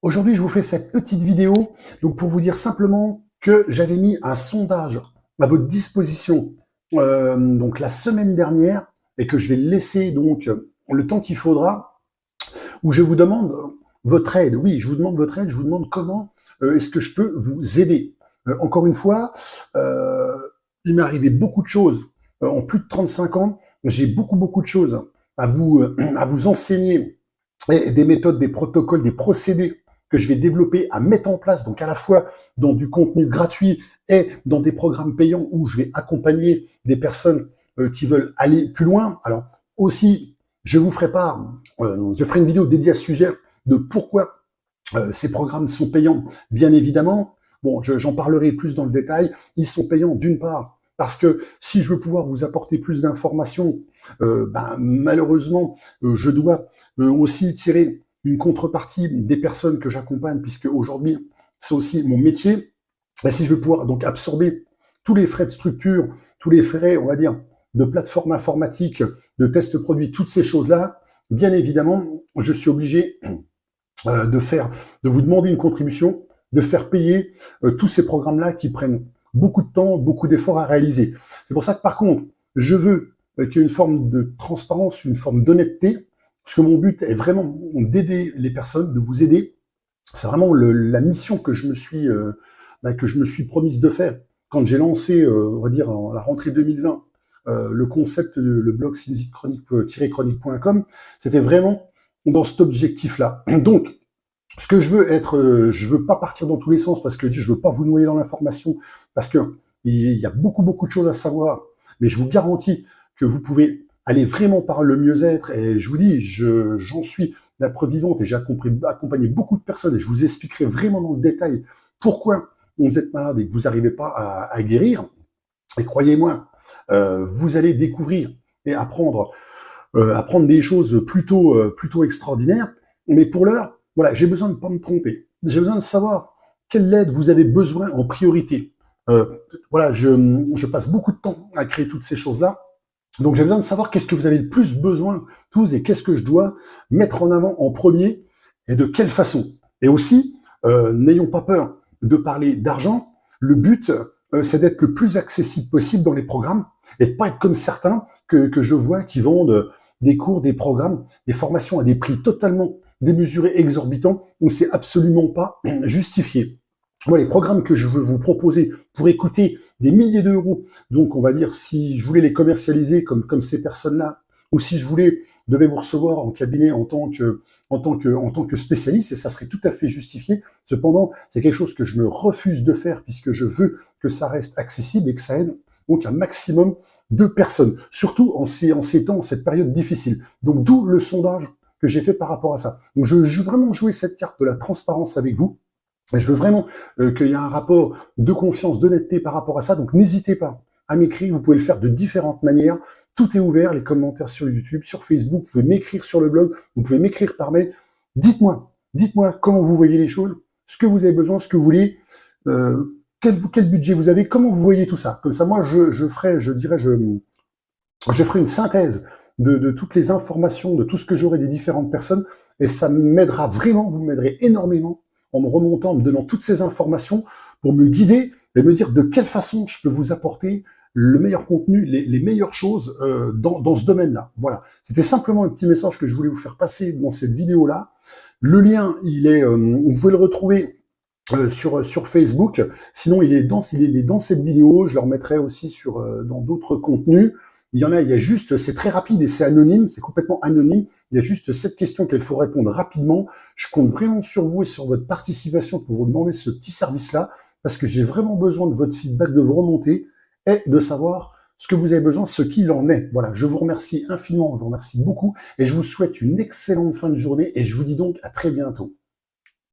Aujourd'hui, je vous fais cette petite vidéo donc pour vous dire simplement que j'avais mis un sondage à votre disposition donc la semaine dernière et que je vais laisser donc le temps qu'il faudra, où je vous demande votre aide. Oui, je vous demande votre aide, je vous demande comment est-ce que je peux vous aider. Encore une fois, euh, il m'est arrivé beaucoup de choses en plus de 35 ans. J'ai beaucoup de choses à vous enseigner, et des méthodes, des protocoles, des procédés que je vais développer, à mettre en place, donc à la fois dans du contenu gratuit et dans des programmes payants où je vais accompagner des personnes qui veulent aller plus loin. Alors aussi, je vous ferai part, je ferai une vidéo dédiée à ce sujet de pourquoi ces programmes sont payants, bien évidemment. Bon, j'en parlerai plus dans le détail. Ils sont payants d'une part parce que si je veux pouvoir vous apporter plus d'informations, malheureusement, je dois aussi tirer une contrepartie des personnes que j'accompagne, puisque aujourd'hui, c'est aussi mon métier. Et si je veux pouvoir donc absorber tous les frais de structure, tous les frais, on va dire, de plateforme informatique, de test produit, toutes ces choses-là, bien évidemment, je suis obligé de vous demander une contribution, de faire payer tous ces programmes-là qui prennent beaucoup de temps, beaucoup d'efforts à réaliser. C'est pour ça que par contre, je veux qu'il y ait une forme de transparence, une forme d'honnêteté, parce que mon but est vraiment d'aider les personnes, de vous aider. C'est vraiment la mission que je me suis promise de faire quand j'ai lancé, on va dire, à la rentrée 2020, le concept, le blog sinusite-chronique.com, c'était vraiment dans cet objectif-là. Donc, ce que je veux être, je veux pas partir dans tous les sens parce que je veux pas vous noyer dans l'information, parce que il y a beaucoup de choses à savoir, mais je vous garantis que vous pouvez aller vraiment par le mieux-être. Et je vous dis, j'en suis la preuve vivante et j'ai accompagné beaucoup de personnes et je vous expliquerai vraiment dans le détail pourquoi vous êtes malade et que vous n'arrivez pas à guérir. Et croyez-moi, vous allez découvrir et apprendre des choses plutôt extraordinaires. Mais pour l'heure, voilà, j'ai besoin de ne pas me tromper. J'ai besoin de savoir quelle aide vous avez besoin en priorité. Voilà, je passe beaucoup de temps à créer toutes ces choses-là. Donc j'ai besoin de savoir qu'est-ce que vous avez le plus besoin tous et qu'est-ce que je dois mettre en avant en premier et de quelle façon. Et aussi, n'ayons pas peur de parler d'argent. Le but, c'est d'être le plus accessible possible dans les programmes et de pas être comme certains que je vois qui vendent des cours, des programmes, des formations à des prix totalement démesurés, exorbitants, où c'est absolument pas justifié. Moi, les programmes que je veux vous proposer pour écouter des milliers d'euros, donc on va dire si je voulais les commercialiser comme ces personnes-là, ou si je devais vous recevoir en cabinet en tant que spécialiste, et ça serait tout à fait justifié. Cependant, c'est quelque chose que je me refuse de faire puisque je veux que ça reste accessible et que ça aide donc un maximum de personnes, surtout en ces temps, en cette période difficile. Donc d'où le sondage que j'ai fait par rapport à ça. Donc je veux vraiment jouer cette carte de la transparence avec vous. Et je veux vraiment qu'il y ait un rapport de confiance, d'honnêteté par rapport à ça. Donc n'hésitez pas à m'écrire. Vous pouvez le faire de différentes manières. Tout est ouvert, les commentaires sur YouTube, sur Facebook. Vous pouvez m'écrire sur le blog. Vous pouvez m'écrire par mail. Dites-moi comment vous voyez les choses, ce que vous avez besoin, ce que vous voulez, quel budget vous avez, comment vous voyez tout ça. Comme ça, moi, je ferai une synthèse de toutes les informations, de tout ce que j'aurai des différentes personnes, et ça m'aidera vraiment, vous m'aiderez énormément en me remontant, en me donnant toutes ces informations pour me guider et me dire de quelle façon je peux vous apporter le meilleur contenu, les meilleures choses dans ce domaine-là. Voilà, c'était simplement un petit message que je voulais vous faire passer dans cette vidéo-là. Le lien, vous pouvez le retrouver sur Facebook. Sinon, il est dans cette vidéo. Je le remettrai aussi dans d'autres contenus. Il y a juste, c'est très rapide et c'est anonyme, c'est complètement anonyme. Il y a juste cette question qu'il faut répondre rapidement. Je compte vraiment sur vous et sur votre participation pour vous demander ce petit service-là, parce que j'ai vraiment besoin de votre feedback, de vos remontées et de savoir ce que vous avez besoin, ce qu'il en est. Voilà, je vous remercie infiniment, je vous remercie beaucoup et je vous souhaite une excellente fin de journée et je vous dis donc à très bientôt.